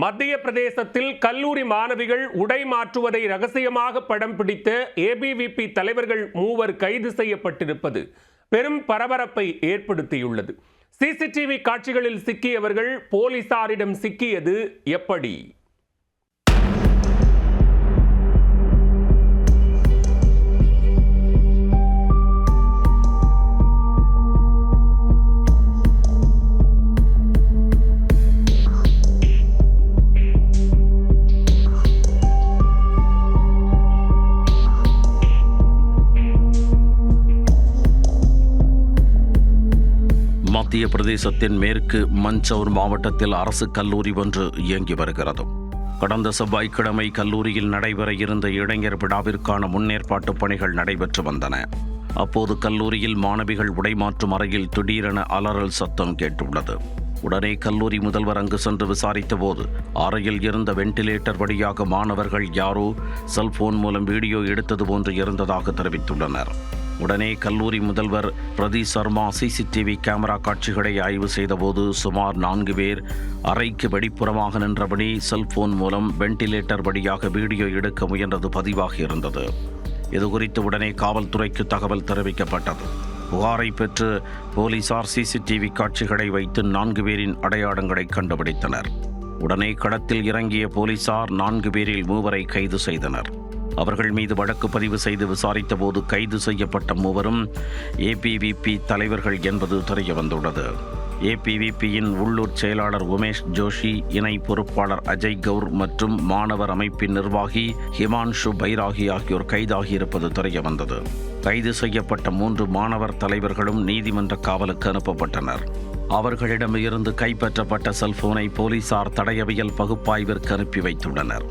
மத்திய பிரதேசத்தில் கல்லூரி மாணவிகள் உடை மாற்றுவதை ரகசியமாக படம் பிடித்த ஏபிவிபி தலைவர்கள் 3 கைது செய்யப்பட்டிருப்பது பெரும் பரபரப்பை ஏற்படுத்தியுள்ளது. சிசிடிவி காட்சிகளில் சிக்கியவர்கள் போலீசாரிடம் சிக்கியது எப்படி? மத்திய பிரதேசத்தின் மேற்கு மஞ்சௌர் மாவட்டத்தில் அரசு கல்லூரி ஒன்று இயங்கி வருகிறது. கடந்த செவ்வாய்க்கிழமை கல்லூரியில் நடைபெற இருந்த இளைஞர் விழாவிற்கான முன்னேற்பாட்டு பணிகள் நடைபெற்று வந்தன. அப்போது கல்லூரியில் மாணவிகள் உடைமாற்றும் அறையில் திடீரென அலறல் சத்தம் கேட்டுள்ளது. உடனே கல்லூரி முதல்வர் அங்கு சென்று விசாரித்த போது அறையில் இருந்த வெண்டிலேட்டர் வழியாக மாணவர்கள் யாரோ செல்போன் மூலம் வீடியோ எடுத்தது போன்று இருந்ததாக தெரிவித்துள்ளனர். உடனே கல்லூரி முதல்வர் பிரதி சர்மா சிசிடிவி கேமரா காட்சிகளை ஆய்வு செய்தபோது சுமார் 4 பேர் அறைக்கு வெளிப்புறமாக நின்றபடி செல்போன் மூலம் வெண்டிலேட்டர் வழியாக வீடியோ எடுக்க முயன்றது பதிவாகி இருந்தது. இதுகுறித்து உடனே காவல்துறைக்கு தகவல் தெரிவிக்கப்பட்டது. புகாரை பெற்று போலீசார் சிசிடிவி காட்சிகளை வைத்து 4 பேரின் அடையாளங்களை கண்டுபிடித்தனர். உடனே களத்தில் இறங்கிய போலீசார் 4 பேரில் 3 கைது செய்தனர். அவர்கள் மீது வழக்கு பதிவு செய்து விசாரித்த போது கைது செய்யப்பட்ட 3 ஏபிவிபி தலைவர்கள் என்பது தெரிய வந்துள்ளது. ஏபிவிபியின் உள்ளூர் செயலாளர் உமேஷ் ஜோஷி, இணை பொறுப்பாளர் அஜய் கவுர் மற்றும் மாணவர் அமைப்பின் நிர்வாகி ஹிமான்ஷு பைராகி ஆகியோர் கைதாகியிருப்பது தெரிய வந்தது. கைது செய்யப்பட்ட 3 மாணவர் தலைவர்களும் நீதிமன்ற காவலுக்கு அனுப்பப்பட்டனர். அவர்களிடமிருந்து கைப்பற்றப்பட்ட செல்போனை போலீசார் தடயவியல் பகுப்பாய்விற்கு அனுப்பி வைத்துள்ளனர்.